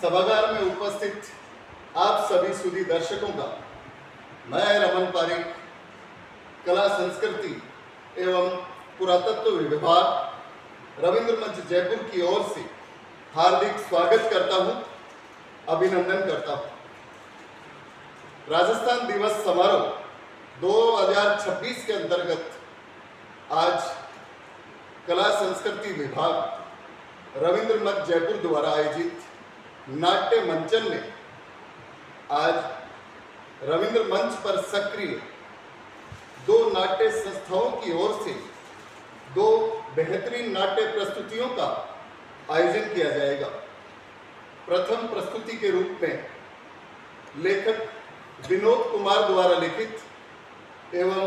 सभागार में उपस्थित आप सभी सुधी दर्शकों का मैं रमन पारिक, कला संस्कृति एवं पुरातत्व विभाग रविंद्र मंच जयपुर की ओर से हार्दिक स्वागत करता हूं, अभिनंदन करता हूं। राजस्थान दिवस समारोह 2026 के अंतर्गत आज कला संस्कृति विभाग रविंद्र मंच जयपुर द्वारा आयोजित नाट्य मंचन में आज रविंद्र मंच पर सक्रिय 2 नाट्य संस्थाओं की ओर से 2 बेहतरीन नाट्य प्रस्तुतियों का आयोजन किया जाएगा। प्रथम प्रस्तुति के रूप में लेखक विनोद कुमार द्वारा लिखित एवं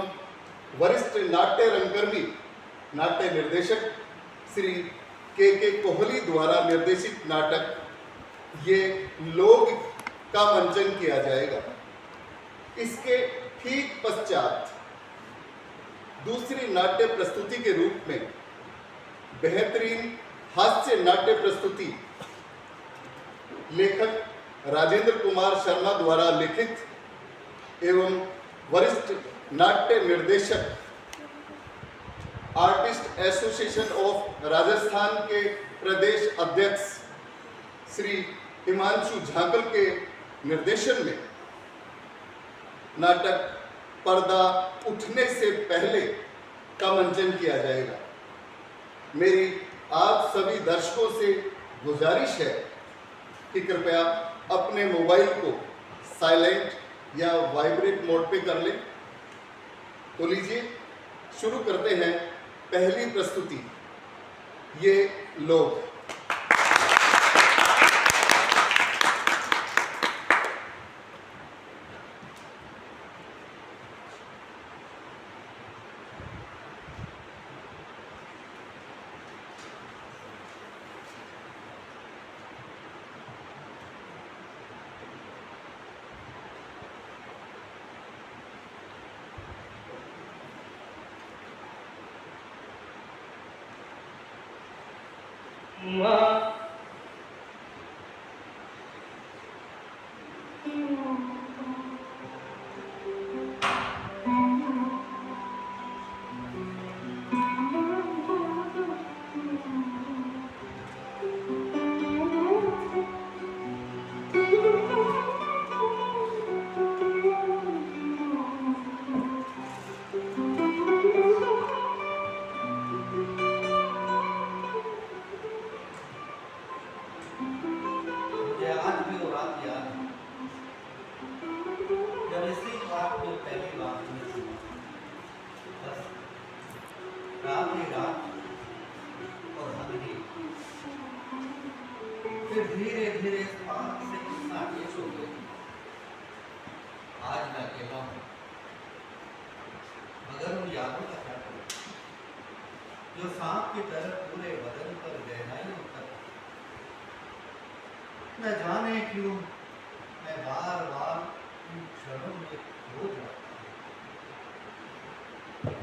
वरिष्ठ नाट्य रंगकर्मी नाट्य निर्देशक श्री के कोहली द्वारा निर्देशित नाटक ये लोग का मंचन किया जाएगा। इसके ठीक पश्चात दूसरी नाट्य प्रस्तुति के रूप में बेहतरीन हास्य नाट्य प्रस्तुति लेखक राजेंद्र कुमार शर्मा द्वारा लिखित एवं वरिष्ठ नाट्य निर्देशक आर्टिस्ट एसोसिएशन ऑफ राजस्थान के प्रदेश अध्यक्ष श्री हिमांशु झाकल के निर्देशन में नाटक पर्दा उठने से पहले का मंचन किया जाएगा। मेरी आप सभी दर्शकों से गुजारिश है कि कृपया अपने मोबाइल को साइलेंट या वाइब्रेट मोड पे कर लें। तो लीजिए शुरू करते हैं पहली प्रस्तुति, ये लोग। धीरे धीरे सांप से इतना तेज हो गई। आज मैं अकेला हूँ, मगर उन यादों का क्या करूं जो सांप की तरह पूरे बदन पर गहराइयों तक। न जाने क्यों मैं बार बार इन क्षणों में खो जाता हूं।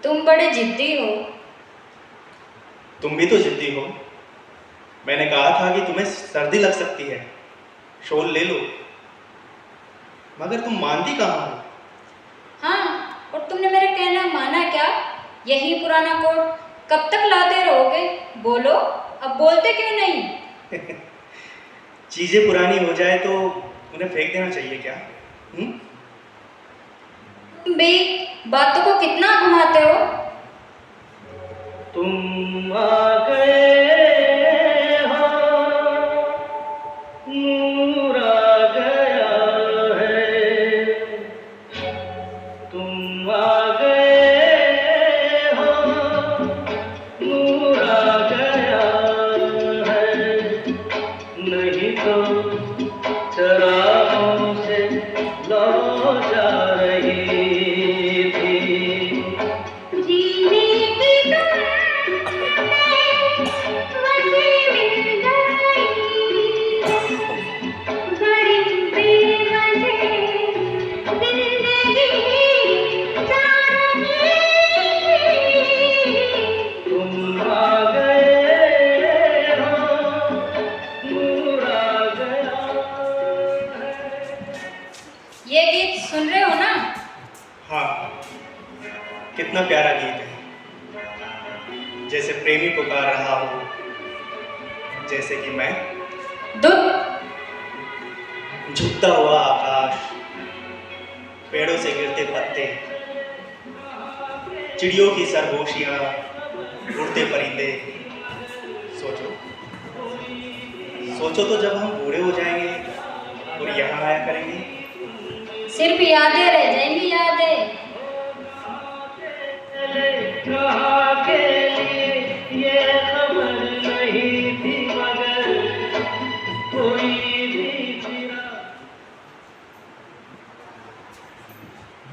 तुम बड़े जिद्दी हो। तुम भी तो जिद्दी हो। मैंने कहा था कि तुम्हें सर्दी लग सकती है, शॉल ले लो, मगर तुम मानती कहाँ हो? हाँ, और तुमने मेरा कहना माना क्या? यही पुराना कोट कब तक लाते रहोगे? बोलो, अब बोलते क्यों नहीं? चीजें पुरानी हो जाए तो उन्हें फेंक देना चाहिए क्या? तुम भी बातों को कितना घुमाते हो। तुम आ गए हो, नूर आ गया है। तुम आ गए हो, नूर आ गया है। नहीं तो चरागों से लौ जा रही थी। जीने की तुम कितना प्यारा गीत है, जैसे प्रेमी पुकार रहा हो, जैसे कि मैं दुख झुकता हुआ आकाश, पेड़ों से गिरते पत्ते, चिड़ियों की सरगोशियां, उड़ते परिंदे। सोचो सोचो तो जब हम बूढ़े हो जाएंगे और यहाँ आया करेंगे। सिर्फ यादें रह जाएंगी, यादें।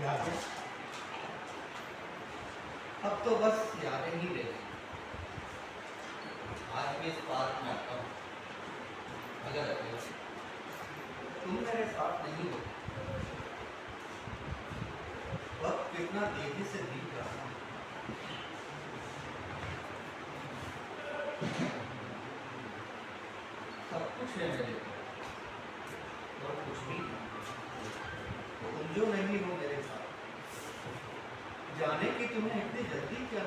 यादें अब तो बस यादें ही रह गई। आज भी इस पार्क में आता हूँ, अगर अकेले तुम मेरे साथ नहीं हो। वक्त कितना तेजी से बीत रहा है। सब कुछ है मेरे पास और कुछ भी नहीं। तुम जो नहीं हो मेरे साथ, जाने की तुम्हें इतनी जल्दी क्या?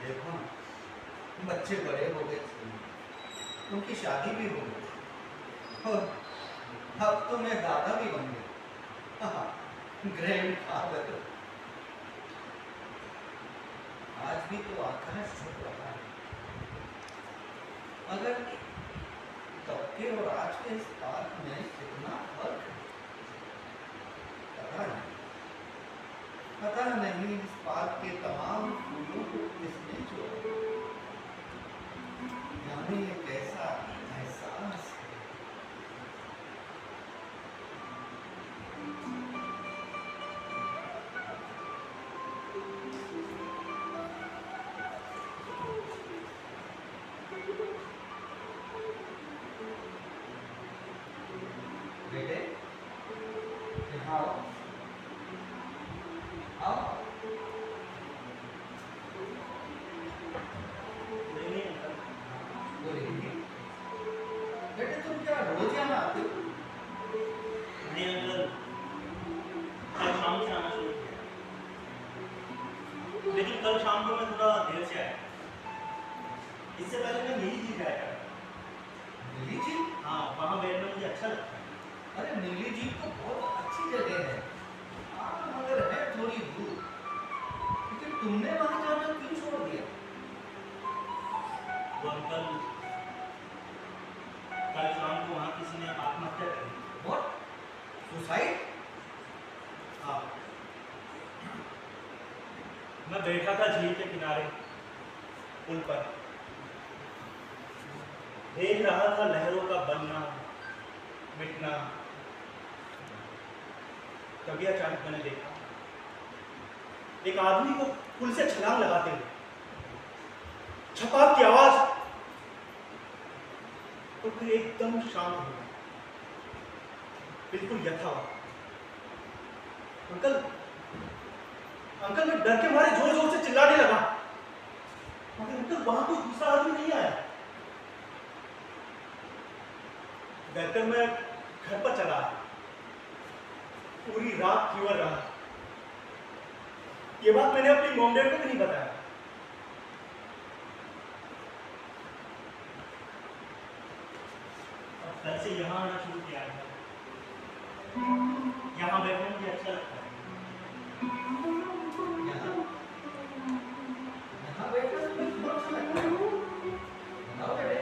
देखो ना, बच्चे बड़े हो गए, उनकी शादी भी हो गई और अब तो मैं दादा भी बन गया, ग्रैंड फादर। आज भी तो आकाश झुक रहा है। अगर तब के और आज के इस पार्क में कितना फर्क है, पता नहीं इस पार्क के तमाम फूलों को किसने छोड़ा। जाने ये कैसा एहसास है। बेटे, यहाँ आओ। आओ। बोलिए। बेटे तुम क्या रोज यहाँ आते हो? नहीं अंकल, कल शाम से आना शुरू किया, लेकिन कल शाम को मैं थोड़ा देर से आया। इससे पहले मैं नीली झील आया था। नीली झील? हाँ, वहाँ बैठना मुझे अच्छा लगता है। अरे नीली झील तो बहुत अच्छी जगह है। हाँ, मगर है थोड़ी दूर। लेकिन तुमने वहाँ जाना क्यों छोड़ दिया? वो अंकल, कल शाम को वहाँ किसी ने आत्महत्या कर दी। What? सुसाइड? हाँ, मैं बैठा था झील के किनारे पुल पर, देख रहा था लहरों का बनना मिटना। तभी अचानक मैंने देखा एक आदमी को पुल से छलांग लगाते हुए। छपाक की आवाज, तो फिर एकदम शांत हो गया, बिल्कुल यथावत। अंकल अंकल, मैं डर के मारे जोर जोर से चिल्लाने लगा, मगर अंकल वहां कोई दूसरा आदमी नहीं आया। डरकर मैं घर पर चला आया। पूरी रात फीवर रहा। ये बात मैंने अपनी मॉम डैड को भी नहीं बताया। अब कल से यहाँ आना शुरू किया है। यहाँ बैठना मुझे अच्छा लगता है। यहाँ? यहाँ बैठना तुम्हें बहुत अच्छा लगता है? बताओ बेटे।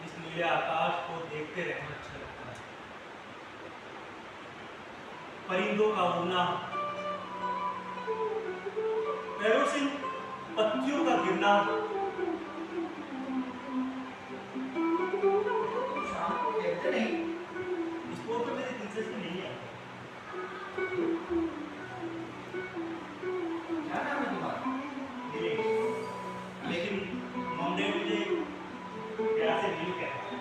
इस नीले आकाश को देखते रहना अच्छा लगता है। परिंदों का उड़ना, पैरों से पत्तियों का गिरना। तुम शाम को खेलते नहीं? स्पोर्ट में मेरी दिलचस्पी नहीं है। क्या नाम है तुम्हारा? दिनेश। लेकिन मॉम डैड मुझे प्यार से नीलू कहता है।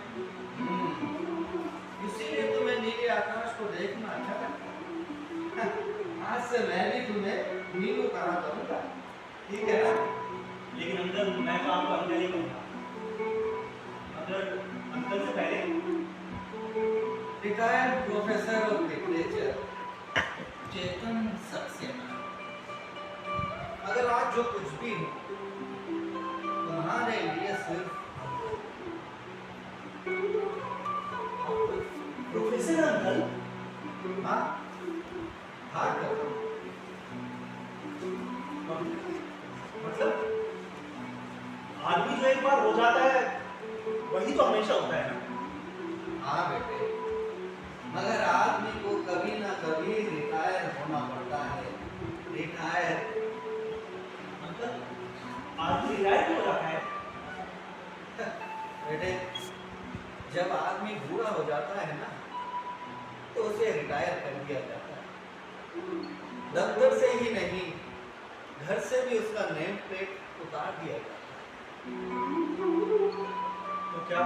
इसीलिए तुम्हें नीले आकाश को देखना अच्छा लगता है। आज से मैं भी तुम्हें नीलू कहा करूंगा, ठीक है ना? लेकिन अंकल, मैं तो आपको अंकल ही कहूँगा। मगर अंकल से पहले रिटायर्ड प्रोफेसर ऑफ लिटरेचर, चेतन सक्सेना, अगर आज जो कुछ भी हो तुम्हारे लिए सिर्फ प्रोफेसर अंकल, हाँ हाँ करो। मतलब आदमी जो एक बार हो जाता है वही तो हमेशा होता है ना। हाँ बेटे, मगर आदमी को कभी ना कभी रिटायर होना पड़ता है। रिटायर अंकल, आदमी रिटायर क्यों हो जाता है? बेटे, जब आदमी बूढ़ा हो जाता है ना तो उसे रिटायर कर दिया जाता है। दफ्तर से ही नहीं, घर से भी उसका नेम प्लेट उतार दिया जाता तो क्या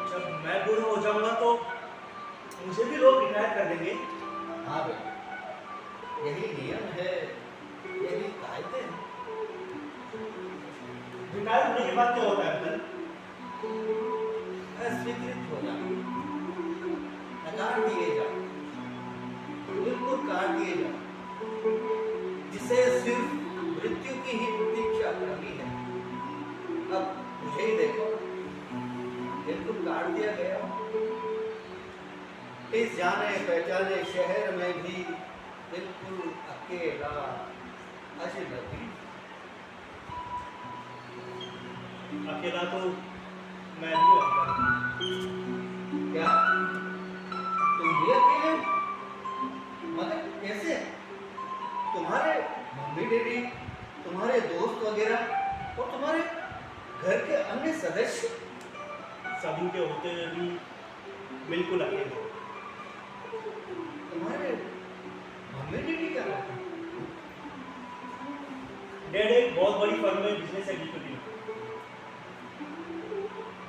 जब मैं बूढ़ा हो जाऊंगा तो मुझे भी लोग रिटायर कर देंगे? है। हाँ बेटे, यही नियम है, यही कायदे हैं। रिटायर होने के बाद क्या होता है अंकल? अस्वीकृत हो जाओ, काट दिए जाओ, बिल्कुल काट दिए जाओ, जिसे सिर्फ मृत्यु की ही प्रतीक्षा करनी है। अब मुझे ही देखो, बिल्कुल काट दिया गया। इस जाने पहचाने शहर में भी बिल्कुल अकेला, अजनबी। अकेला तो मैं भी हूं अंकल। क्या तुम भी अकेले हो? मगर कैसे? तुम्हारे मम्मी डैडी, तुम्हारे दोस्त वगैरह और तुम्हारे घर के अन्य सदस्य सभी के होते हुए भी बिल्कुल अकेले हो। तुम्हारे मम्मी डैडी क्या करते हैं? डैड एक बहुत बड़ी फर्म में बिजनेस एग्जीक्यूटिव है।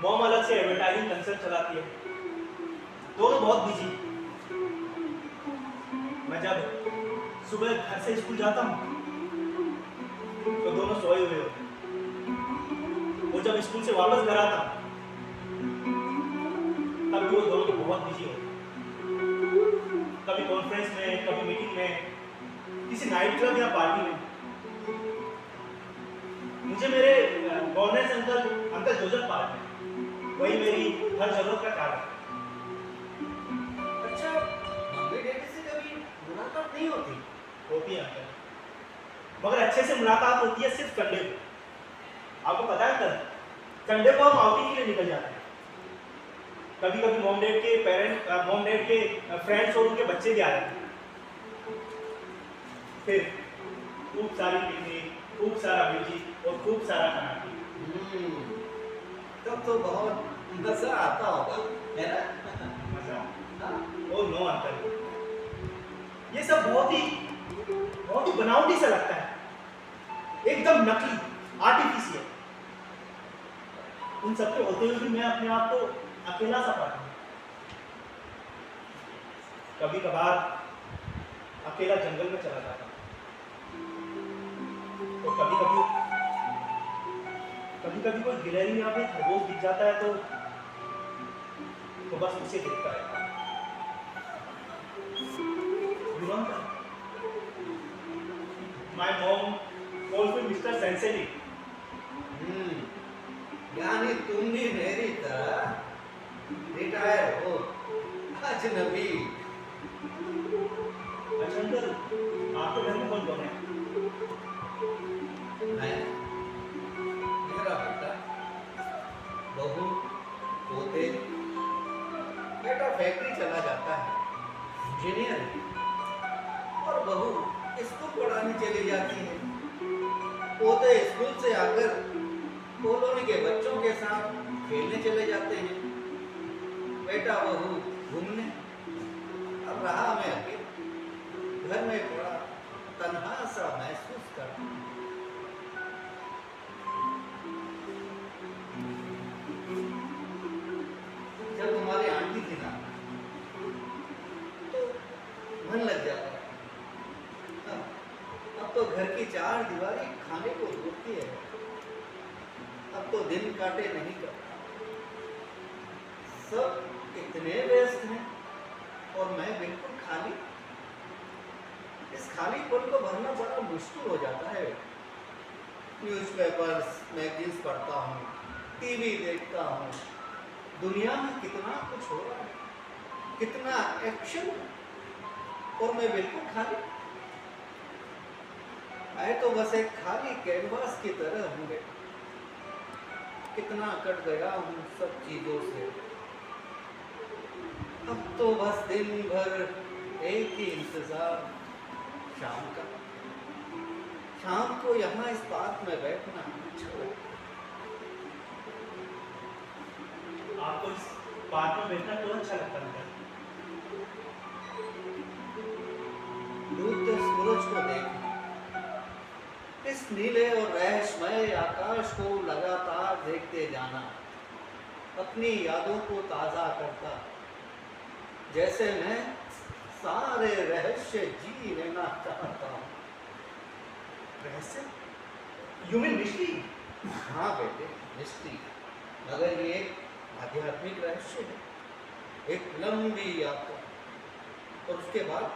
मॉम अलग से एडवर्टाइजिंग कंसर्न चलाती है। दोनों बहुत बिजी। मैं जब सुबह घर से स्कूल जाता हूँ तो दोनों सोए हुए होते हैं। वो जब स्कूल से वापस घर आता हूँ तब भी वो दोनों बहुत बिजी होते हैं। कभी कॉन्फ्रेंस में, कभी मीटिंग में, किसी नाइट क्लब या पार्टी में। मुझे मेरे गवर्नेंस अंकल जोजफ पार्क है, वही मेरी हर जरूरत का कारण है। अच्छा, मम्मी डैडी से कभी मुलाकात नहीं होती? होती है अंकल, मगर अच्छे से मुलाकात होती है सिर्फ संडे को। आपको पता है अंकल, संडे को हम आउटिंग के लिए निकल जाते हैं। कभी कभी मॉम डैड के फ्रेंड्स और उनके बच्चे भी आ जाते हैं। फिर खूब सारी पिकनिक, खूब सारा म्यूजिक और खूब सारा खाना पीना। तब तो बहुत मजा आता होगा, है ना? मजा। हाँ? ओ नो अंकल, ये सब बहुत ही बनावटी सा लगता है, एकदम नकली, आर्टिफिशियल। उन सबके होते हुए भी मैं अपने आप को अकेला सा पाता हूँ। कभी कभार अकेला जंगल में चला जाता हूँ, तो कभी कभी कोई गिलहरी या फिर खरगोश दिख जाता है तो बस उसे देखता रहता है। My mom calls me Mr. Sensitive. यानी तुम भी मेरी तरह रिटायर हो, अजनबी। अच्छा अंकल, आपके घर में कौन कौन है? मैं, मेरा बेटा, बहू, पोते। बेटा फैक्ट्री चला जाता है, इंजीनियर है, और बहू स्कूल पढ़ाने चली जाती है। पोते स्कूल से आकर कॉलोनी के बच्चों के साथ खेलने चले जाते हैं। बेटा बहू घूमने, अब रहा मैं अकेले, घर में पड़ा तन्हा सा महसूस करता हूं। जब हमारी आंटी थी ना तो मन लग जाता है। अब तो घर की चार दीवारी खाने को रोकती है। अब तो दिन काटे नहीं करता। सब इतने व्यस्त हैं और मैं बिल्कुल खाली। इस खालीपन को भरना बड़ा मुश्किल हो जाता है। न्यूज़पेपर्स, मैगजीन्स पढ़ता हूँ, टीवी देखता हूँ, दुनिया में कितना कुछ हो रहा है, कितना एक्शन, और मैं बिल्कुल खाली। मैं तो बस एक खाली कैनवास की तरह हूँ। कितना कट गया हूँ सब चीजों से। अब तो बस दिन भर एक ही इंतजार, शाम का। शाम को यहाँ इस पार्क में बैठना अच्छा लगता है। आपको इस पार्क में बैठना क्यों अच्छा लगता है? डूबते सूरज को देखना, इस नीले और रहस्यमय आकाश को लगातार देखते जाना अपनी यादों को ताजा करता, जैसे मैं सारे रहस्य जी लेना चाहता हूँ। रहस्य? You mean mystery? हाँ बेटे, मिस्ट्री, मगर ये एक आध्यात्मिक रहस्य है, एक लंबी यात्रा, और उसके बाद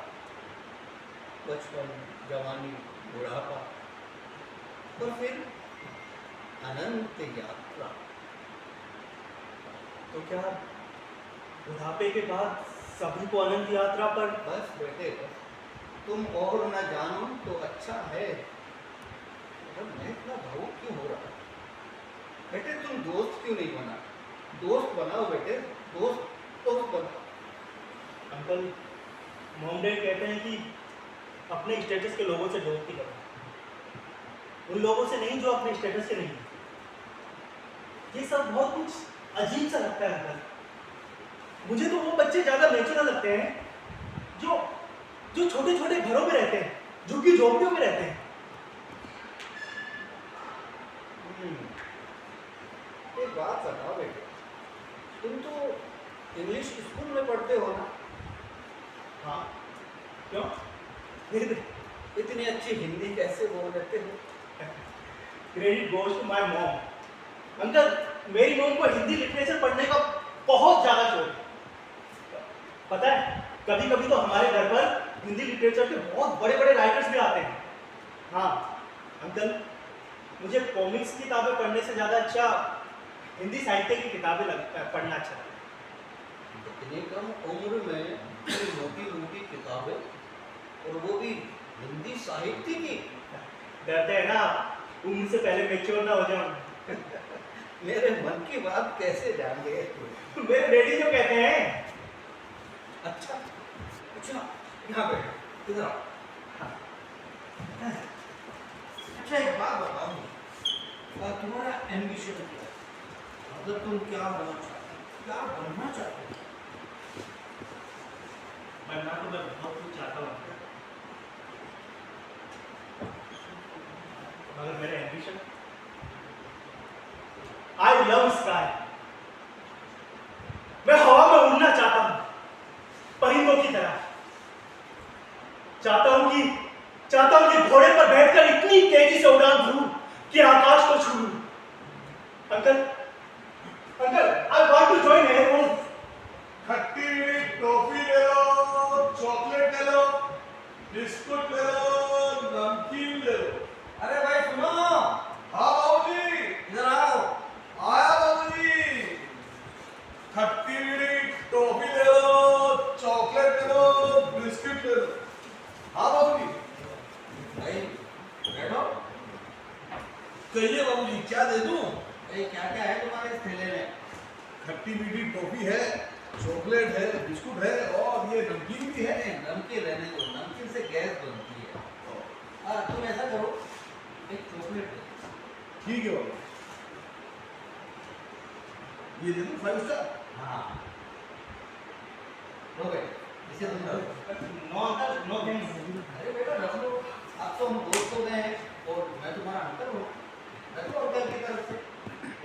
बचपन, जवानी, बुढ़ापा, और फिर अनंत यात्रा। तो क्या बुढ़ापे के बाद सभी को अनंत यात्रा पर? बस बेटे बस, तुम और न जानो तो अच्छा है। मगर मैं इतना भावुक क्यों हो रहा? बेटे तुम दोस्त क्यों नहीं बना? दोस्त बनाओ बेटे, दोस्त बनाओ। अंकल, मॉम डैड कहते हैं कि अपने स्टेटस के लोगों से दोस्ती करो, उन लोगों से नहीं जो अपने स्टेटस के नहीं। ये सब बहुत कुछ अजीब सा लगता है अंकल। मुझे तो वो बच्चे ज्यादा नेचुरल लगते हैं जो जो छोटे छोटे घरों में रहते हैं, झुग्गी झोपड़ियों में रहते हैं। एक बात बताओ बेटे, तुम तो इंग्लिश स्कूल में पढ़ते हो ना? हाँ, क्यों? फिर इतनी अच्छी हिंदी कैसे बोल लेते हो? Credit goes to my mom. Uncle, मेरी मॉम को हिंदी लिटरेचर पढ़ने का बहुत ज्यादा शौक है। पता है, कभी कभी तो हमारे घर पर हिंदी लिटरेचर के बहुत बड़े बड़े राइटर्स भी आते हैं। हाँ अंकल, मुझे कॉमिक्स की किताबें पढ़ने से ज्यादा अच्छा हिंदी साहित्य की किताबें पढ़ना अच्छा लगता है। इतनी कम उम्र में मोटी मोटी किताबें, और वो भी हिंदी साहित्य की। डरते हैं ना उम्र से पहले मैच्योर ना हो जाऊं। मेरे मन की बात कैसे जान गए? मेरे डैडी जो कहते हैं। अच्छा अच्छा, यहाँ बैठो, इधर आओ। हाँ। अच्छा एक बात बताओ, तुम्हारा एम्बिशन क्या है? मतलब तुम क्या बनना चाहते हो? क्या बनना चाहते हो? बनना तो मैं बहुत कुछ चाहता हूँ, मगर मेरे एम्बिशन, आई लव स्काई। मैं हवा में उड़ना चाहता हूँ परिंदों की तरह। चाहता हूं कि घोड़े पर बैठकर इतनी तेजी से उड़ान भरूं कि आकाश को छू लूं। Uncle, I want to join air force. खट्टी टॉफी ले लो, चॉकलेट ले लो, बिस्कुट ले लो, नमकीन ले लो। अरे भाई सुनो। हाँ बाबूजी, इधर आओ। आया बाबूजी। खट्टी टॉफी ले लो, चॉकलेट ले लो, बिस्कुट ले लो। हाँ बाबूजी। भाई बैठो। कहिए बाबूजी, क्या दे दूं? भाई क्या क्या है तुम्हारे इस थैले में? खट्टी मीठी टॉफी है, चॉकलेट है, बिस्कुट है, और ये नमकीन भी है। नमकीन रहने दो, नमकीन से गैस बनती है। तुम ऐसा करो, एक चॉकलेट दे। ठीक है बाबू, ये दे दूं 5 स्टार? हाँ लो भाई, इसे तुम लो। No uncle, no thanks. अरे बेटा रख लो, अब तो हम दोस्त हो गए हैं और मैं तुम्हारा अंकल हूँ। रख लो अंकल की तरफ से।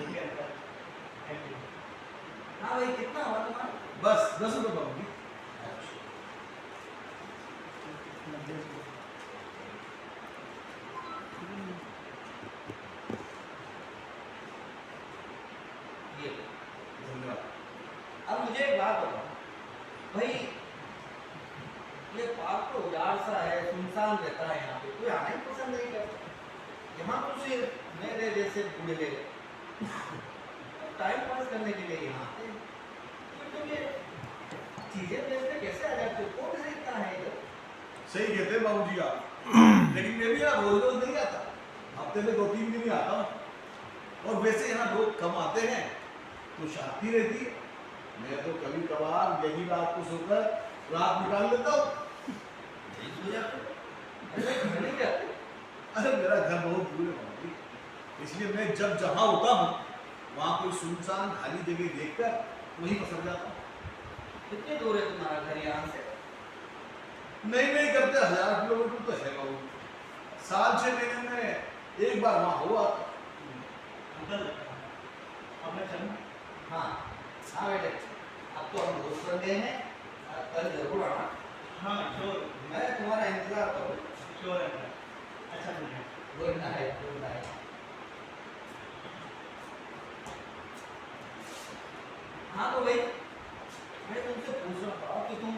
Okay uncle, thank you. हाँ भाई, कितना हुआ तुम्हारा? बस 10 रुपये बाबूजी। ये लो। धन्यवाद। अब मुझे एक बात बताओ भाई, ये पार्क तो उजाड़ सा है, सुनसान सिर्फ मेरे जैसे बूढ़े टाइम पास करने के लिए यहाँ आते हैं। तो तुम ये चीजें बेचने कैसे आ जाते हो? कौन खरीदता है इधर? सही कहते हैं बाबूजी आप, लेकिन मैं भी यहाँ रोज रोज नहीं आता, हफ्ते में 2-3 दिन ही आता हूँ। और वैसे यहाँ लोग कम आते हैं तो शांति रहती है। मैं तो कभी कभार यही रात को सोकर रात निकाल लेता हूँ। नहीं सो जाते? अरे घर नहीं जाते? अरे मेरा घर बहुत दूर है बाबूजी, इसलिए मैं जब जहाँ होता हूँ वहाँ कोई सुनसान खाली जगह देखकर वहीं पसंद जाता हूँ। कितनी दूर है तुम्हारा घर यहाँ से? नहीं करते 1000 किलोमीटर तो है बाबू। साल 6 महीने में एक बार वहाँ हुआ। अंकल अब मैं चलूँ? हाँ हाँ बेटे, अब तो हम दोस्त बन गए हैं। कल जरूर आना, हाँ श्योर मैं तुम्हारा इंतजार करूँ। Sure uncle. अच्छा सुनिए, गुड नाइट, गुड नाइट। हाँ तो भाई, मैं तुमसे पूछ रहा था कि तुम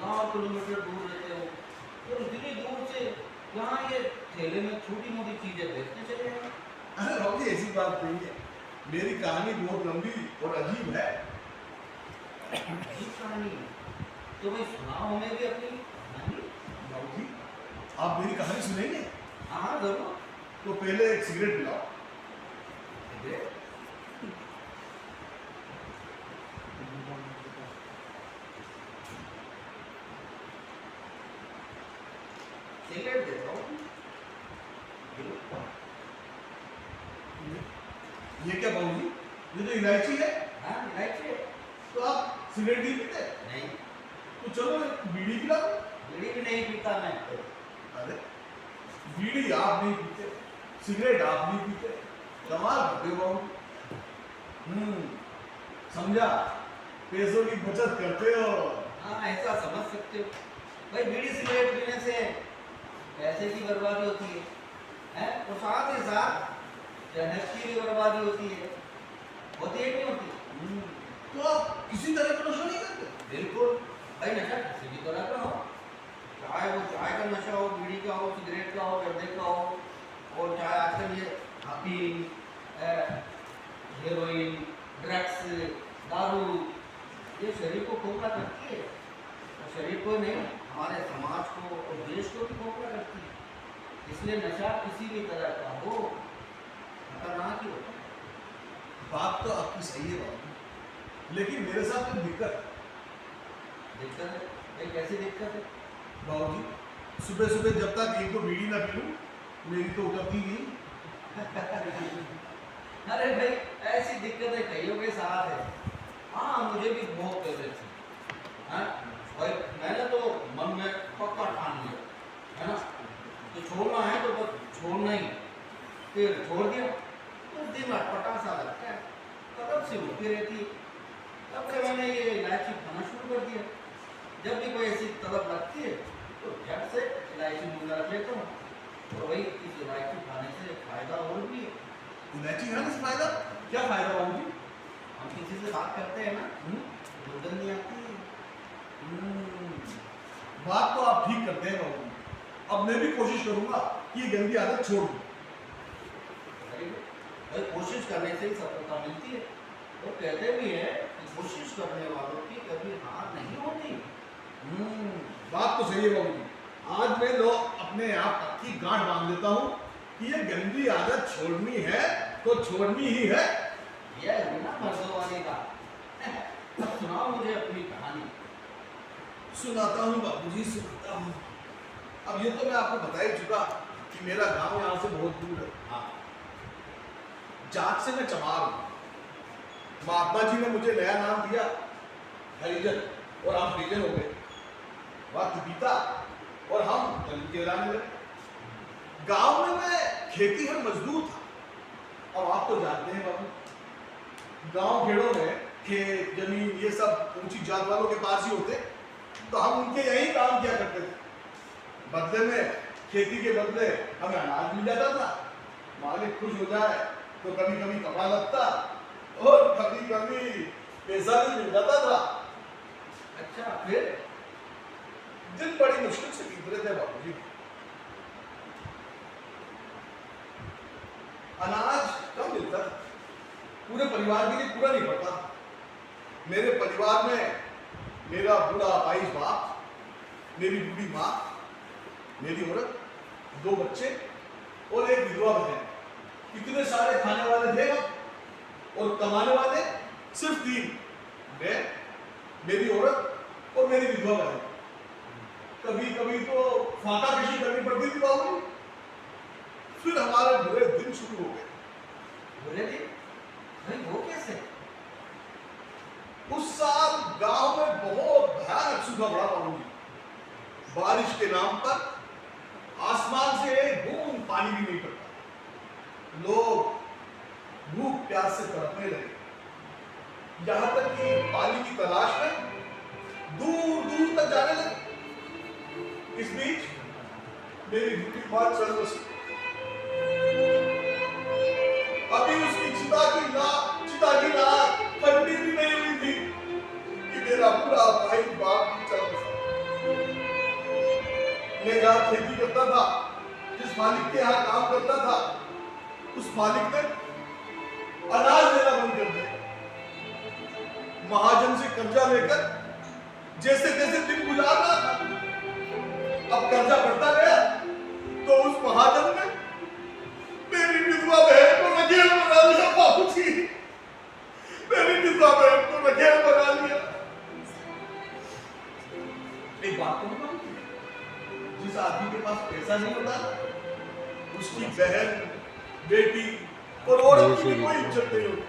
1000 किलोमीटर दूर रहते हो, तो इतनी दूर से यहाँ ये ठेले में छोटी मोटी चीजें बेचने चले हैं? अरे बाबूजी ऐसी बात नहीं है, मेरी कहानी बहुत लंबी और अजीब है। अजीब कहानी? तो भाई सुनाओ हमें भी अपनी कहानी। बाबूजी आप मेरी कहानी सुनेंगे? हाँ हाँ जरूर। तो पहले एक सिगरेट पिलाओ। सिगरेट देता हूँ। ये क्या बाबूजी, ये तो इलायची है। हाँ इलायची है। तो आप सिगरेट नहीं पीते? नहीं, तो चलो एक बीड़ी पिलाओ। बीड़ी भी नहीं पीता मैं। अरे बीड़ी आप नहीं पीते, सिगरेट आप नहीं पीते, कमाल करते हो बाबू। समझा, पैसों की बचत करते हो। हाँ ऐसा समझ सकते हो भाई। बीड़ी सिगरेट पीने से पैसे की बर्बादी होती है और साथ ही साथ जहत की भी बर्बादी होती है कि नहीं होती? तो आप किसी तरह का नशा नहीं करते? बिल्कुल भाई, नशा किसी भी तरह का हो, चाहे वो चाय का नशा हो, बीड़ी का हो, सिगरेट का हो, जर्दे का हो, और चाहे आजकल ये अफीम, हेरोइन, ड्रग्स, दारू, ये शरीर को खोखला करती है। और शरीर को नहीं, हमारे समाज को और देश को भी खोखला करती है। इसलिए नशा किसी भी तरह का हो खतरनाक ही होता है। बात तो आपकी सही है बाबू, लेकिन मेरे साथ तो दिक्कत है। दिक्कत है भाई? कैसी दिक्कत है? बाबूजी सुबह सुबह जब तक एक दो बीड़ी ना पी लूं, मेरी तो उतरती नहीं। अरे भाई ऐसी दिक्कतें कईयों के साथ है। हाँ मुझे भी बहुत पहले थी। हाँ भाई मैंने तो मन में पक्का ठान लिया है ना, तो छोड़ना है तो बस छोड़ना ही। फिर छोड़ दिया, कुछ दिन अटपटा सा लगता है, कदम से उठती रहती है। तब से मैंने ये इलायची खाना शुरू कर दिया। जब भी कोई ऐसी तलब लगती है तो झट से इलायची मुँह में रख लेता हूँ। और वही इस इलायची खाने से फायदा और भी है। इलायची खाने से फायदा? क्या फायदा बाबूजी? हम किसी से बात करते हैं ना, दुर्गंध नहीं आती है। बात तो आप ठीक करते हैं बाबूजी। अब मैं भी कोशिश करूंगा कि ये गंदी आदत छोड़ दूं। भाई कोशिश करने से ही सफलता मिलती है। वो कहते भी है कि कोशिश करने वालों की कभी हार नहीं होती। बात तो सही है बाबूजी। आज मैं लो अपने आप की गांठ बांध लेता हूँ कि ये गंदी आदत छोड़नी है तो छोड़नी ही है। यह है ना मर्दों वाले का। अब सुनाओ मुझे अपनी कहानी। सुनाता हूँ बाबूजी, सुनाता हूँ। अब ये तो मैं आपको बता ही चुका कि मेरा गांव यहाँ से बहुत दूर है। हाँ जात से मैं चमार हूँ। महात्मा जी ने मुझे नया नाम दिया हरिजन, और हम हरिजन हो गए। वक्त बीता और हम दलित कहलाने लगे। गांव में मैं खेती हर मजदूर था। अब आप तो जानते हैं बाबू, गांव खेड़ों में खेत जमीन ये सब ऊंची जात वालों के पास ही होते, तो हम उनके यही काम किया करते थे। बदले में खेती के बदले हमें अनाज मिल जाता था। मालिक खुश हो जाए तो कभी कभी कपड़ा लगता और कभी कभी पैसा भी मिल जाता था। अच्छा फिर? दिन बड़ी मुश्किल से बीत रहे थे बाबूजी। अनाज कम मिलता था, पूरे परिवार के लिए पूरा नहीं पड़ता। मेरे परिवार में मेरा बूढ़ा अपाहिज बाप, मेरी बूढ़ी माँ, मेरी औरत, 2 बच्चे और एक विधवा बहन, इतने सारे खाने वाले थे हम, और कमाने वाले सिर्फ 3, मैं, मेरी औरत और मेरी विधवा बहन। कभी कभी तो फाका कशी करनी पड़ती थी बाबू। फिर हमारे बुरे दिन शुरू हो गए। बुरे दिन? भाई वो कैसे? उस साल गांव में बहुत भयानक सूखा पड़ा बाबू जी। बारिश के नाम पर आसमान से एक बूंद पानी भी नहीं पड़ता। लोग भूख प्यास से तड़पने लगे, यहां तक कि पानी की तलाश में दूर दूर तक जाने लगे। इस बीच मेरी बूढ़ी मां चल बसी। अभी उसकी चिता की नाक ठंडी भी नहीं हुई थी कि मेरा पूरा भाई बाप भी चल बसा। मैं जहां खेती करता था, जिस मालिक के यहाँ काम करता था, उस मालिक ने अनाज देना बंद कर दिया। महाजन से कर्जा लेकर जैसे तैसे दिन गुजारना था। अब कर्जा बढ़ता गया तो उस महाजन ने मेरी विधवा बहन को नकेल बना लिया बाबूजी। मेरी विधवा बहन को नकेल बना लिया। एक बात कहूं, जिस आदमी के पास पैसा नहीं होता, उसकी बहन, बेटी और औरत की कोई इज्जत नहीं होती।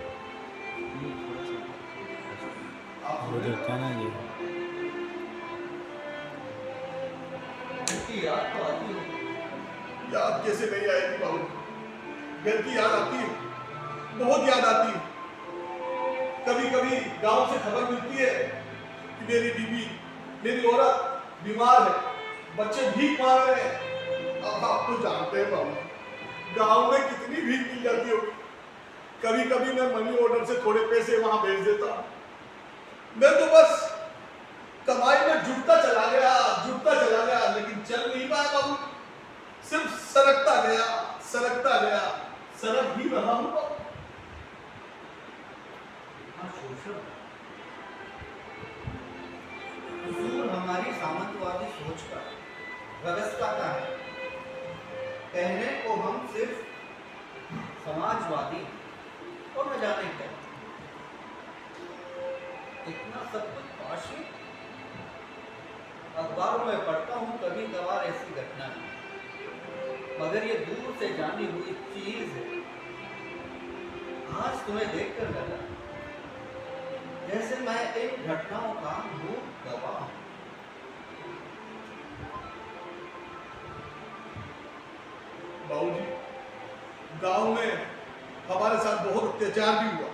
याद तो आती है। याद कैसे नहीं आएगी बाबू? घर की याद आती है, बहुत याद आती है। कभी कभी गांव से खबर मिलती है कि मेरी बीवी, मेरी औरत बीमार है, बच्चे भीख मांग रहे हैं। अब आप तो जानते हैं बाबू, गांव में कितनी भीख मिल जाती होगी। कभी कभी मैं मनी ऑर्डर से थोड़े पैसे वहां भेज देता हूं। मैं तो बस कमाई में जुटता चला गया, लेकिन चल नहीं पाया बाबू। सिर्फ सरकता गया, सरक ही रहा हूं। कसूर हमारी सामंतवादी सोच का, व्यवस्था का है। कहने को हम सिर्फ समाजवादी और न जाने क्या, इतना सब कुछ पाशी। अखबारों में पढ़ता हूँ कभी कभार ऐसी घटना, मगर ये दूर से जानी हुई चीज है। आज तुम्हें देखकर लगा जैसे मैं इन घटनाओं का मूल गवाह हूं। बाबूजी, गांव में हमारे साथ बहुत अत्याचार भी हुआ,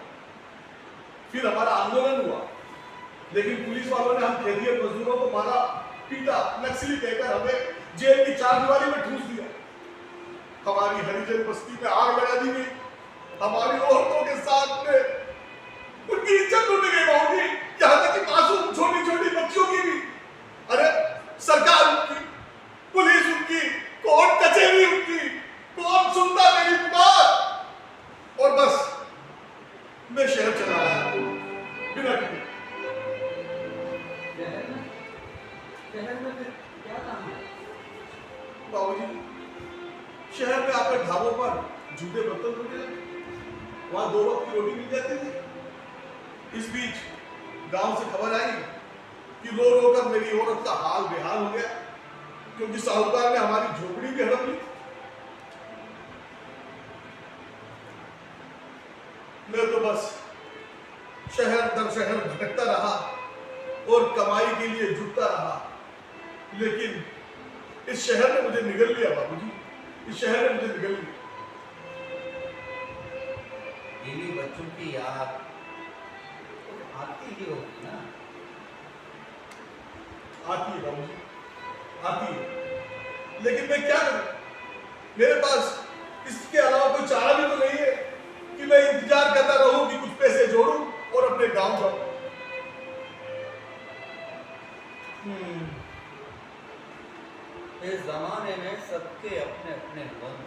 फिर हमारा आंदोलन हुआ, लेकिन पुलिस वालों ने हम खेतिहर मजदूरों को मारा, पीटा, नक्सली कहकर हमें जेल की 4 दीवारी में ठूस दिया। हमारी हरिजन बस्ती में आग लगा दी गई। हमारी औरतों के साथ में उनकी इज्जत लूट गई बाबूजी, यहाँ तक कि मासूम छोटी छोटी बच्चियों की भी। अरे सरकार उनकी, पुलिस उनकी, कोर्ट कचहरी उनकी, कौन सुनता मेरी पुकार? और बस मैं शहर चला आया बिना टिकट। शहर में फिर क्या काम है? बाबूजी, शहर में आकर ढाबों पर जूते बर्तन मिलने लगे, वहां 2 वक्त की रोटी मिल जाती थी। इस बीच गांव से खबर आई कि रो रो कर मेरी औरत का हाल बेहाल हो गया, क्योंकि साहूकार ने हमारी झोपड़ी भी हड़प ली। मैं तो बस शहर दर शहर भटकता रहा और कमाई के लिए जुटता रहा, लेकिन इस शहर ने मुझे निगल लिया बाबूजी, इस शहर ने मुझे निगल लिया। बीवी बच्चों की याद तो आती ही होगी ना? आती है बाबूजी, आती है, लेकिन मैं क्या करूं? मेरे पास इसके अलावा कोई चारा भी तो नहीं है कि मैं इंतजार करता रहूं कि कुछ पैसे जोड़ूं और अपने गांव जाऊं। इस जमाने में सबके अपने अपने मन,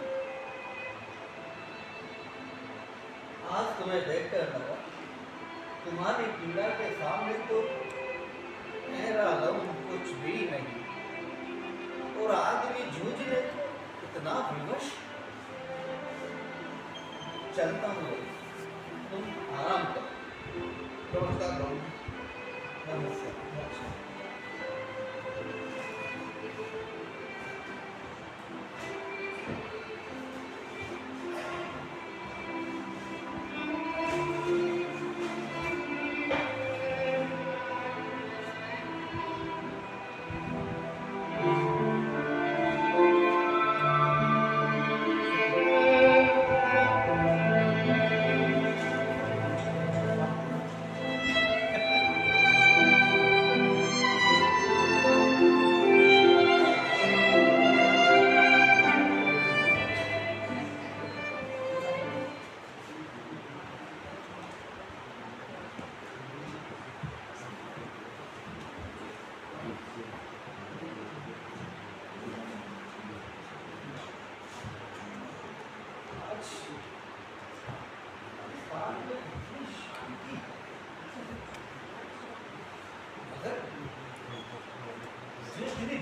तुम्हें देखकर लगा तुम्हारी पीड़ा के सामने तो मेरा गम कुछ भी नहीं, और आदमी जूझने को इतना विवश। चलता हूँ, तुम आराम करो। नमस्कार बाबू। नमस्कार।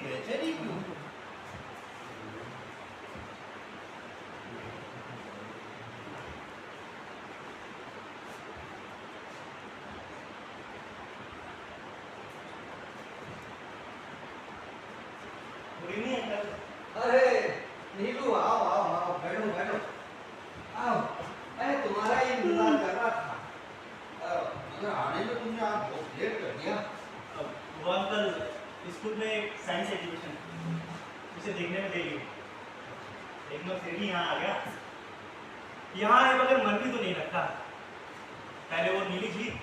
बेचैनी क्यों? Good evening uncle. अरे नीलू, आओ आओ आओ, बैठो बैठो, आओ। अरे तुम्हारा ही इंतजार कर रहा था, मगर आने में तुमने आप बहुत लेट कर दिया। वो अंकल स्कूल में एक साइंस एग्जीबिशन, उसे देखने में देरी हुई। एक बार फिर भी यहाँ आ गया। यहाँ आए बगैर मन भी तो नहीं लगता। पहले वो नीली झील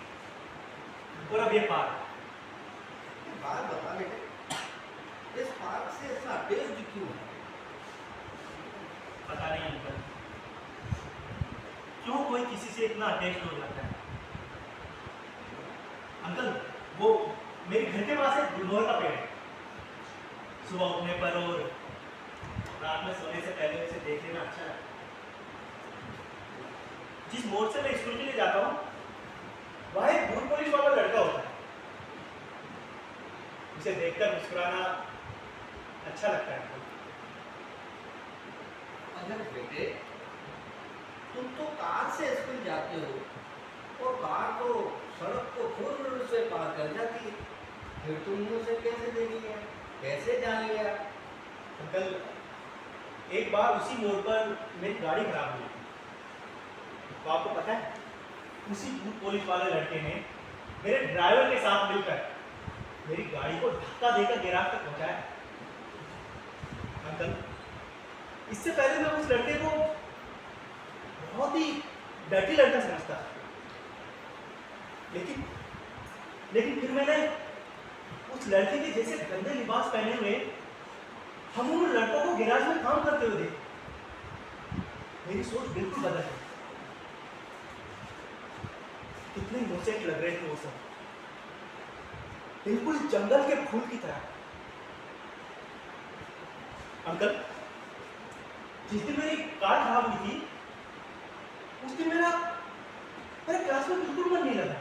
और अब ये पार्क। बात बता बेटे, इस पार्क से ऐसा टेस्ट क्यों है? पता नहीं अंकल, क्यों कोई किसी से इतना अटैच हो जाता है। अंकल, वो मेरे घर के पास एक गुलमोहर का पेड़ है। सुबह उठने पर और रात में सोने से पहले उसे देख लेना अच्छा है। जिस मोड़ से मैं स्कूल के लिए जाता हूँ, वहाँ एक बूट पॉलिश वाला लड़का होता है। उसे देखकर मुस्कुराना अच्छा लगता है। अगर बेटे तुम तो कार से स्कूल जाते हो, और कार तो सड़क को फुल से पार कर जाती है, फिर तुमने उसे कैसे देख लिया, कैसे जान लिया? अंकल, एक बार उसी मोड़ पर मेरी गाड़ी खराब हुई थी। तो आपको पता है, उसी बूट पॉलिश वाले लड़के ने मेरे ड्राइवर के साथ मिलकर मेरी गाड़ी को धक्का देकर गैराज तक पहुंचाया। अंकल, इससे पहले मैं उस लड़के को बहुत ही डर्टी लड़का समझता था, लेकिन फिर मैंने उस लड़के के जैसे गंदे लिबास पहने हुए हम उन लड़कों को गैराज में काम करते हुए देखा। मेरी सोच बिल्कुल बदल गई। कितने इनोसेंट लग रहे थे वो सब, बिल्कुल जंगल के फूल की तरह। अंकल, जिस दिन मेरी कार खराब हुई थी, उस दिन मेरा क्लास में बिल्कुल मन नहीं लगा।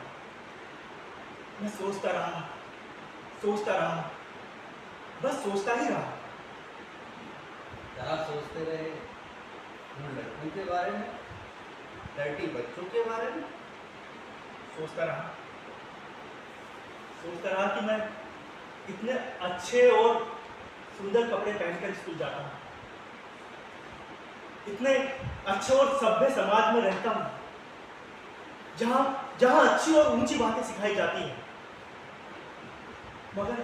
मैं सोचता रहा, बस सोचता ही रहा। क्या सोचते रहे? उन लड़कों के बारे में, लड़की बच्चों के बारे में? सोचता रहा कि मैं इतने अच्छे और सुंदर कपड़े पहनकर स्कूल जाता हूँ, इतने अच्छे और सभ्य समाज में रहता हूँ, जहाँ अच्छी और ऊंची बातें सिखाई जाती हैं। मगर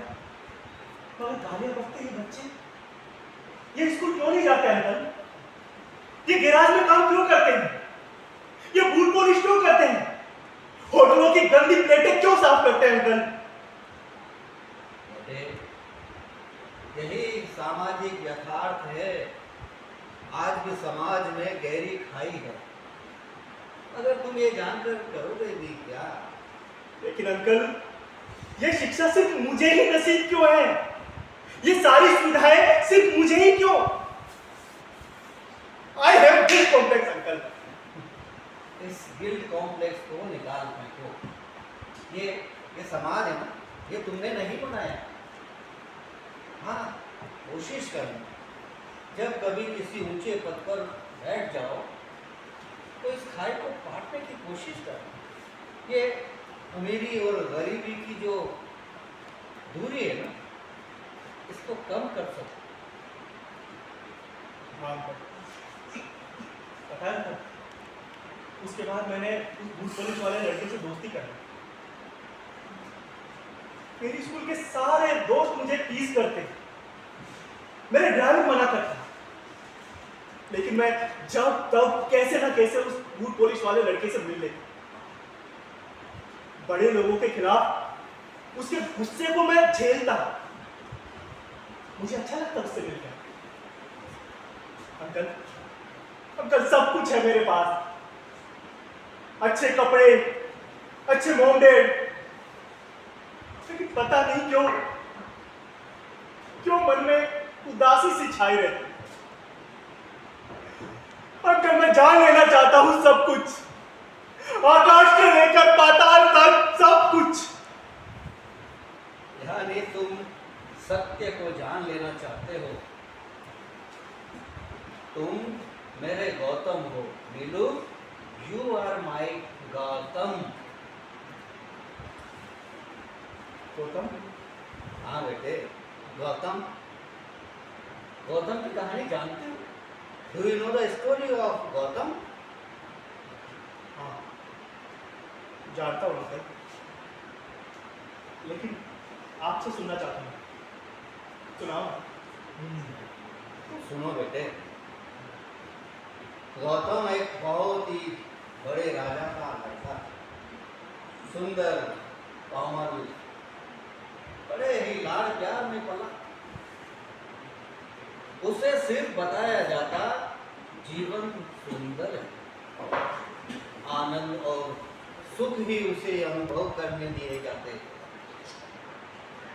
गालियां बकते ये बच्चे ये स्कूल क्यों नहीं जाते अंकल? ये गैराज में काम क्यों करते हैं? ये बूट पॉलिश क्यों करते हैं? होटलों की गंदी प्लेटें क्यों साफ करते हैं अंकल? यही सामाजिक यथार्थ है। आज भी समाज में गहरी खाई है, अगर तुम ये जानकर करोगे भी क्या? लेकिन अंकल, ये शिक्षा सिर्फ मुझे ही नसीब क्यों है? ये सारी सुविधाएं सिर्फ मुझे ही क्यों? I have this complex uncle. इस गिल्ट कॉम्प्लेक्स को निकाल फेंको। ये समाज है ना, ये तुमने नहीं बनाया। हाँ, कोशिश करना जब कभी किसी ऊंचे पद पर बैठ जाओ तो इस खाई को पाटने की कोशिश करना। ये अमीरी और गरीबी की जो दूरी है ना, इसको कम कर सकते। हाँ पता है, उसके बाद मैंने उस भूत पुलिस वाले लड़के से दोस्ती कर ली। मेरी स्कूल के सारे दोस्त मुझे टीज करते थे, मेरे ड्राइवर मना करता, लेकिन मैं जब तब कैसे ना कैसे उस भूत पुलिस वाले लड़के से मिल लेता। बड़े लोगों के खिलाफ उसके गुस्से को मैं झेलता, मुझे अच्छा लगता उससे मिलकर। अंकल, अंकल सब कुछ है मेरे पास, अच्छे कपड़े, अच्छे मॉम डैड, लेकिन पता नहीं क्यों मन में उदासी सी छाई रहती। अंकल मैं जान लेना चाहता हूं सब कुछ, आकाश से लेकर पाताल तक सब कुछ। यानी तुम सत्य को जान लेना चाहते हो। तुम मेरे गौतम हो Neelu, you are my Gautam. Gautam? हाँ बेटे, गौतम। गौतम की कहानी जानते हो? Do you know the story of Gautam? हाँ जानता हूँ अंकल, लेकिन आपसे सुनना चाहता हूँ, सुनाओ। सुनो बेटे, गौतम एक बहुत ही बड़े राजा का लड़का, सुंदर, कोमल, बड़े ही लाड प्यार में पला। उसे सिर्फ बताया जाता जीवन सुंदर है, आनंद और सुख ही उसे अनुभव करने दिए जाते,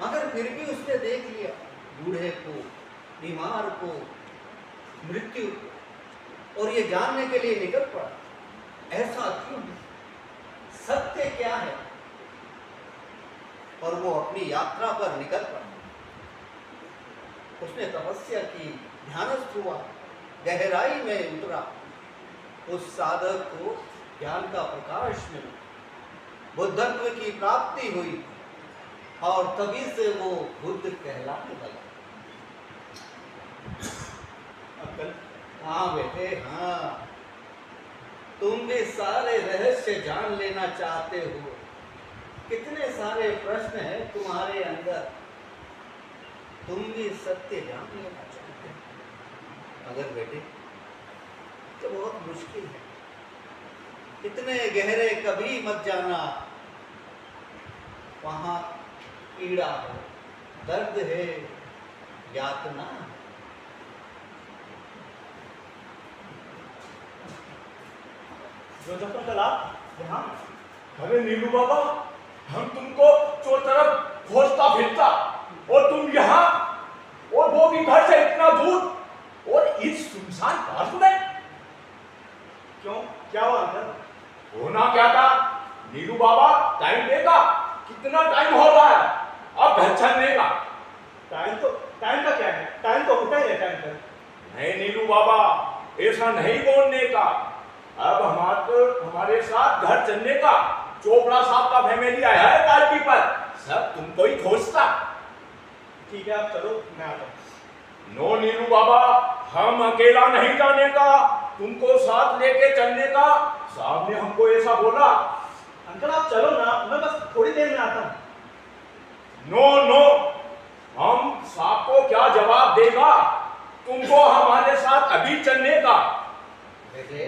मगर फिर भी उसने देख लिया बूढ़े को, बीमार को, मृत्यु को, और ये जानने के लिए निकल पड़ा ऐसा क्यों है, सत्य क्या है, और वो अपनी यात्रा पर निकल पड़ा। उसने तपस्या की, ध्यानस्थ हुआ, गहराई में उतरा, उस साधक को ज्ञान का प्रकाश मिला, बुद्धत्व की प्राप्ति हुई, और तभी से वो बुद्ध कहलाने लगा। अंकल? हाँ बेटे हाँ, तुम भी सारे रहस्य जान लेना चाहते हो। कितने सारे प्रश्न हैं तुम्हारे अंदर, तुम भी सत्य जान लेना चाहते हो, मगर बेटे तो बहुत मुश्किल है। इतने गहरे कभी मत जाना, वहां पीड़ा है, दर्द है, यातना है। जो जब तक आप यहाँ, अरे नीलू बाबा, हम तुमको चोर तरफ खोजता फिरता, और तुम यहाँ, और वो भी घर से इतना दूर, और इस सुनसान पार्क में। क्यों, क्या हुआ अंकल? होना क्या था? नीलू बाबा टाइम देगा, कितना टाइम हो रहा है अब घर चलने का? टाइम का क्या है, टाइम तो होता ही रहता है अंकल। नहीं नीलू बाबा, ऐसा नहीं बोलने का। अब हमारे साथ घर चलने का। चोपड़ा साहब का फैमिली आया है पार्टी पर, सब तुमको ही खोजता। ठीक है आप चलो, मैं आता हूँ। नो नीलू बाबा, हम अकेला नहीं जाने का, तुमको साथ लेके चलने का। साहब ने हमको ऐसा बोला। अंकल आप चलो ना, मैं बस थोड़ी देर में आता हूँ। नो, हम साहब को क्या जवाब देगा? तुमको हमारे साथ अभी चलने का। बेटे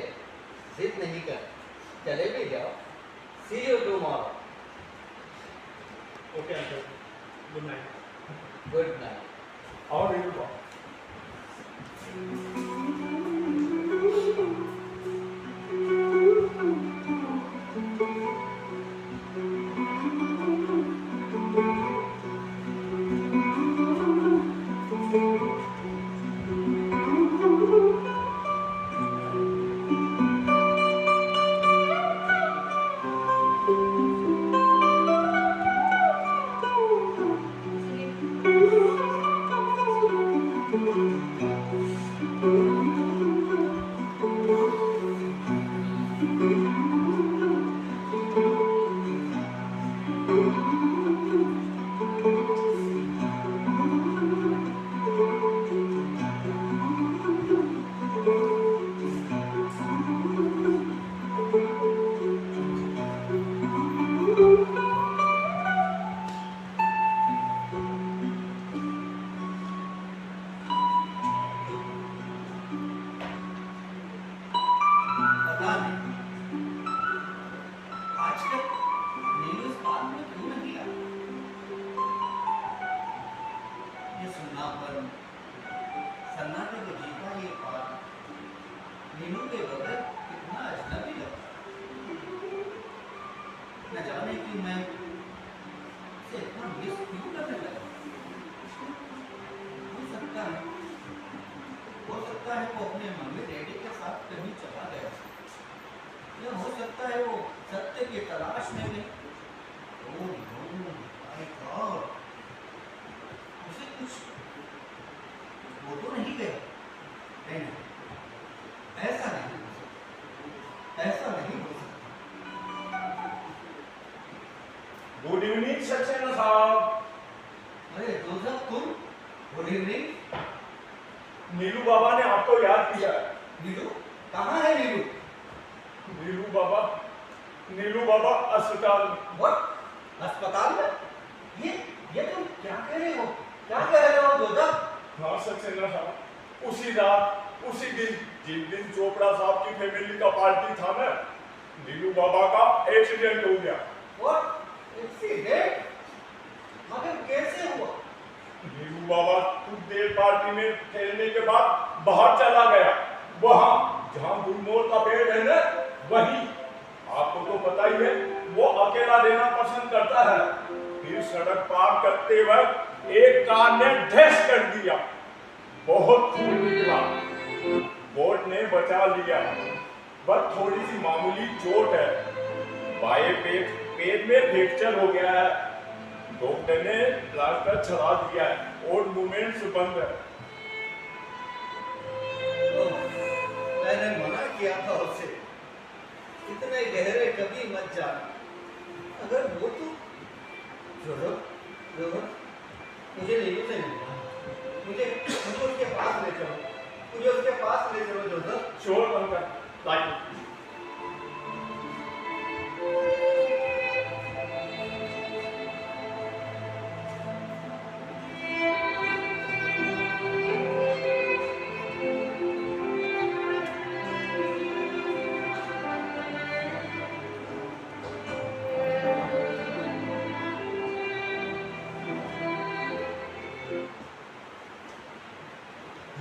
जिद नहीं कर, चले भी जाओ। See you tomorrow. Okay uncle, good night. Good night. और नीलू बाबा, पता नहीं आज तक नीलू इस बात में क्यों नहीं आया। ये सुन्नापन सन्नाटे को जीता ये पार नीलू के बगैर कितना अजनबी लगता। न जाने कि मैं उसे इतना मिस क्यों करने लगा। हो सकता है वो अपने मम्मी डैडी के साथ कहीं चला गया, या हो सकता है वो सत्य की तलाश में भी। ओह नो माय गॉड, उसे कुछ वो तो नहीं गया। नहीं नहीं, ऐसा नहीं हो सकता, ऐसा नहीं हो सकता। गुड इवनिंग सक्सेना साहब। अरे जोसेफ तुम, गुड इवनिंग। नीलू बाबा ने आपको याद किया। नीलू कहाँ है नीलू? नीलू बाबा अस्पताल। व्हाट, अस्पताल में? ये तुम क्या कह रहे हो? क्या कह रहे हो जोसेफ? हाँ सक्सेना साहब, उसी रात उसी दिन जिस दिन चोपड़ा साहब की फैमिली का पार्टी था ना, नीलू बाबा का एक्सीडेंट हो गया। What accident? मगर कैसे हुआ? नीलू बाबा कुछ देर पार्टी में खेलने के बाद बाहर चला गया, वहां जहां गुलमोहर का पेड़ है ना, वहीं। आपको तो पता ही है वो अकेला रहना पसंद करता है। फिर सड़क पार करते वक्त एक कार ने ढेस कर दिया, बहुत खून निकला। बोट ने बचा लिया, बस थोड़ी सी मामूली चोट है। बाएं पेट में फ्रैक्चर हो गया है। डॉक्टर ने प्लास्टर चढ़ा दिया है और मूवमेंट्स बंद है। मैंने मना किया था उसे, इतने गहरे कभी मत जा। अगर वो तो मुझे नीलू से मिलना, मुझे उसके पास ले चलो, मुझे उसके पास ले चलो Joseph. Sure uncle, like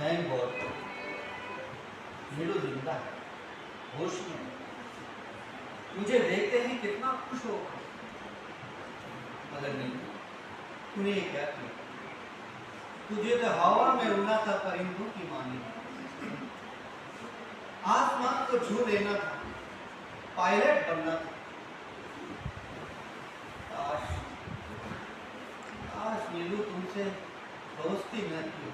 thank God, Neelu जिंदा है, होश में है। मुझे देखते ही कितना खुश हो। मगर नहीं, तूने ये क्या किया? तुझे तो हवा में उड़ना था परिंदों की मानी, आसमान को छू लेना था, पायलट बनना था। काश नीलू तुमसे दोस्ती न की हो।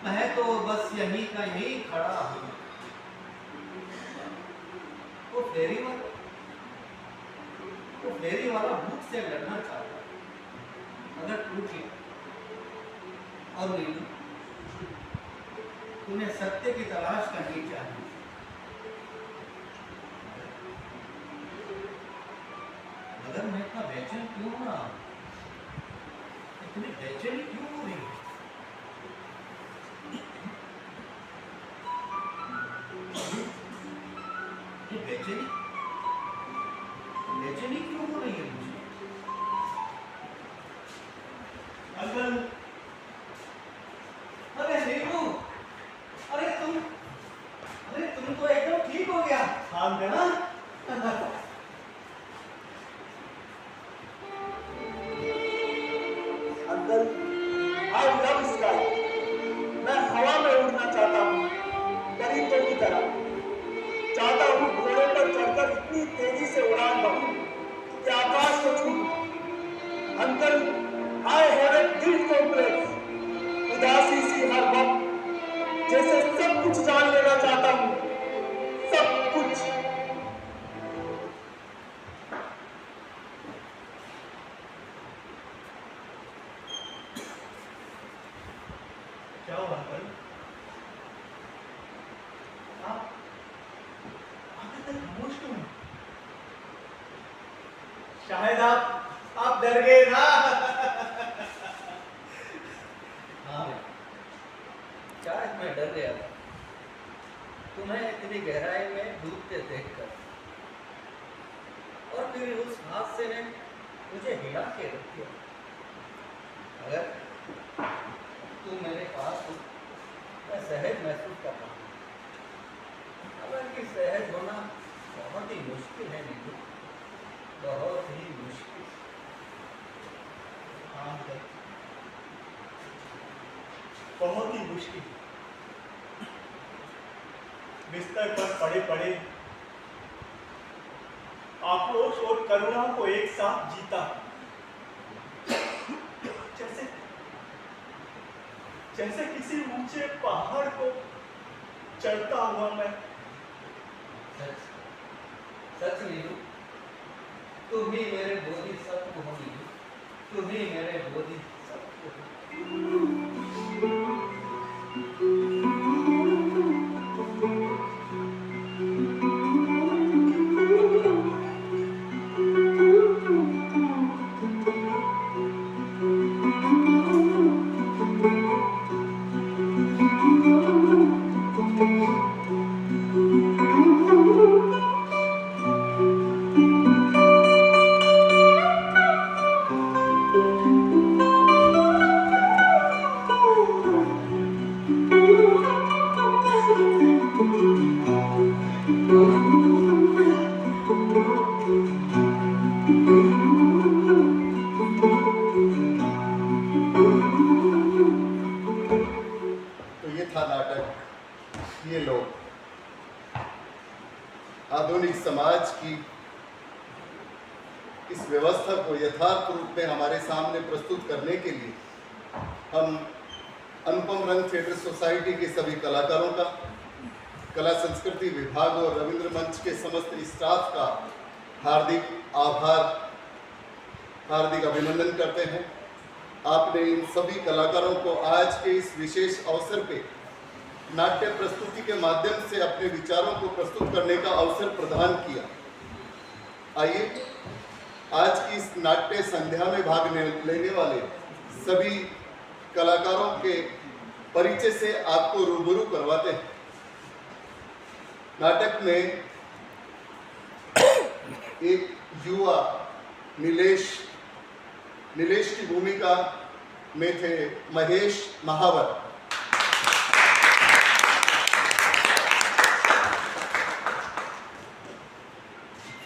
मैं तो बस यहीं का यहीं खड़ा हूँ। वो फेरी वाला मुझसे लड़ना चाहता, अगर टूट गया। और नीलू, तुम्हें सत्य की तलाश करनी चाहिए। अगर मैं इतना बेचैन क्यों हो रहा हूँ? इतनी बेचैनी क्यों हो रही है? ये बेचैनी क्यों हो रही है मुझे? अंकल, अरे नीलू, अरे तुम तो एकदम ठीक हो गया। हाँ अंकल। हाँ? Uncle, I love sky. मैं हवा में उड़ना चाहता हूँ, परिंदों की तरह। चाहता हूँ घोड़े पर चढ़कर इतनी तेजी से उड़ान भरूं कि आकाश को छू लूं। Uncle, I have a guilt complex. उदासी सी हर वक्त, जैसे सब कुछ जान लेना चाहता हूँ, सब कुछ। क्या हुआ अंकल? आप इतने खामोश क्यों हैं? शायद आप डर गए ना। हाँ, शायद मैं डर गया था तुम्हें इतनी गहराई में डूबते देखकर, और फिर उस हादसे ने मुझे हिला के रख दिया। अगर तू मेरे पास हो, मैं सहज महसूस कर रहा हूँ। हालांकि सहज होना बहुत ही मुश्किल है नीलू, बहुत ही मुश्किल। हाँ अंकल, बहुत ही मुश्किल। बिस्तर पर पड़े पड़े आक्रोश और करुणा को एक साथ जीता। जैसे किसी ऊंचे पहाड़ को चढ़ता हुआ मैं। सच नीलू, तुम ही मेरे बोधिसत्व हो नीलू, तुम ही मेरे बोधिसत्व हो। तो ये था नाटक, ये लोग। आधुनिक समाज की इस व्यवस्था को यथार्थ रूप में हमारे सामने प्रस्तुत करने के लिए हम अनुपम रंग थिएटर सोसाइटी के सभी कलाकारों का, कला संस्कृति विभाग और रविंद्र मंच के समस्त स्टाफ का हार्दिक आभार, हार्दिक अभिनंदन करते हैं। आपने इन सभी कलाकारों को आज के इस विशेष अवसर पे नाट्य प्रस्तुति के माध्यम से अपने विचारों को प्रस्तुत करने का अवसर प्रदान किया। आइए आज की इस नाट्य संध्या में भाग लेने वाले सभी कलाकारों के परिचय से आपको रूबरू करवाते हैं। नाटक में एक युवा नीलेश की भूमिका में थे महेश महावर।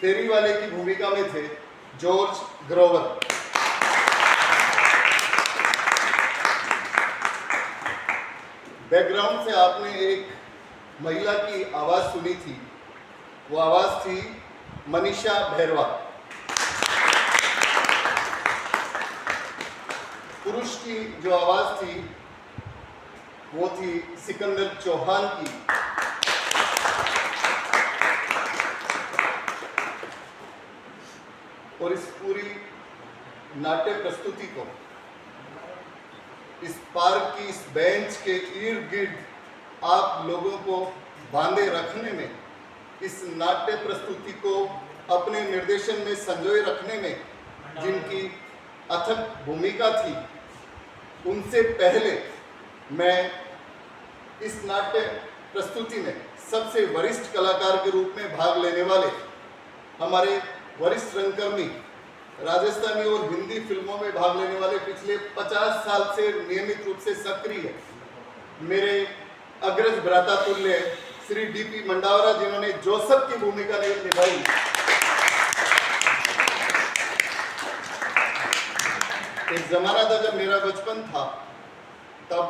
फेरी वाले की भूमिका में थे जॉर्ज ग्रोवर। बैकग्राउंड से आपने एक महिला की आवाज सुनी थी, वो आवाज थी मनीषा भैरवा। पुरुष की जो आवाज थी वो थी सिकंदर चौहान की। और इस पूरी नाट्य प्रस्तुति को इस पार्क की इस बेंच के इर्द गिर्द आप लोगों को बांधे रखने में, इस नाट्य प्रस्तुति को अपने निर्देशन में संजोए रखने में जिनकी अथक भूमिका थी, उनसे पहले मैं इस नाट्य प्रस्तुति में सबसे वरिष्ठ कलाकार के रूप में भाग लेने वाले हमारे वरिष्ठ रंगकर्मी राजस्थानी और हिंदी फिल्मों में भाग लेने वाले पिछले 50 साल से नियमित रूप से सक्रिय मेरे अग्रज भ्राता तुल्य श्री डीपी मंडावरा, जिन्होंने जोसेफ की भूमिका निभाई। एक जमाना था जब मेरा बचपन था, तब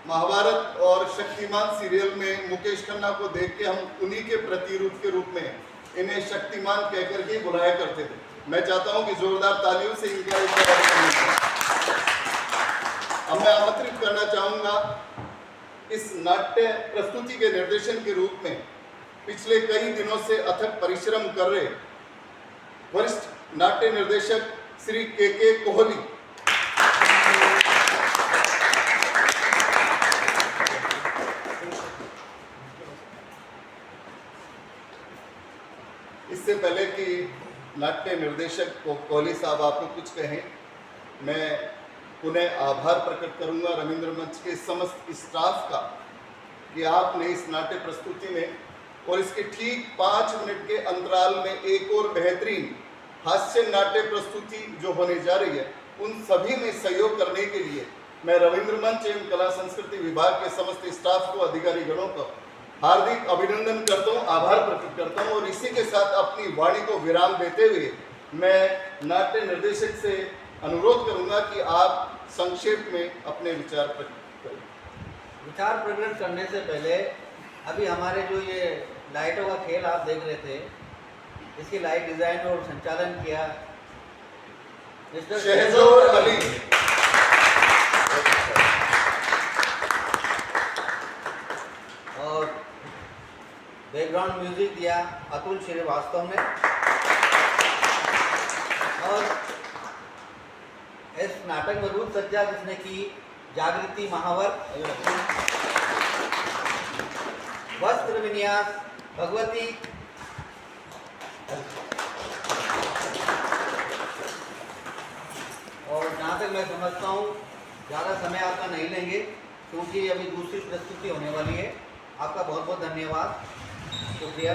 महाभारत और शक्तिमान सीरियल में मुकेश खन्ना को देख के हम उन्हीं के प्रतिरूप के रूप में इन्हें शक्तिमान कहकर के बुलाया करते थे। मैं चाहता हूं कि जोरदार तालियों से इनका अब मैं आमंत्रित करना चाहूंगा इस नाट्य प्रस्तुति के निर्देशन के रूप में पिछले कई दिनों से अथक परिश्रम कर रहे वरिष्ठ नाट्य निर्देशक श्री के कोहली। इससे पहले कि नाट्य निर्देशक कोहली साहब आपको कुछ कहें, मैं पुनः आभार प्रकट करूंगा रविंद्र मंच के समस्त स्टाफ का कि आपने इस नाट्य प्रस्तुति में और इसके ठीक 5 मिनट के अंतराल में एक और बेहतरीन हास्य नाट्य प्रस्तुति जो होने जा रही है, उन सभी में सहयोग करने के लिए मैं रविंद्र मंच एवं कला संस्कृति विभाग के समस्त स्टाफ को, अधिकारी गणों को हार्दिक अभिनंदन करता हूँ, आभार प्रकट करता हूँ। और इसी के साथ अपनी वाणी को विराम देते हुए मैं नाट्य निर्देशक से अनुरोध करूंगा कि आप संक्षेप में अपने विचार प्रकट करें। विचार प्रकट करने से पहले अभी हमारे जो ये लाइटों का खेल आप देख रहे थे, इसकी लाइट डिजाइन और संचालन किया मिस्टर शहजोर अली। और बैकग्राउंड म्यूजिक दिया अतुल श्रीवास्तव ने। और इस नाटक में रूप सज्जा जिसने की जागृति महावर, वस्त्र विन्यास भगवती, और जहाँ तक मैं समझता हूँ ज़्यादा समय आपका नहीं लेंगे क्योंकि अभी दूसरी प्रस्तुति होने वाली है। आपका बहुत बहुत धन्यवाद, शुक्रिया।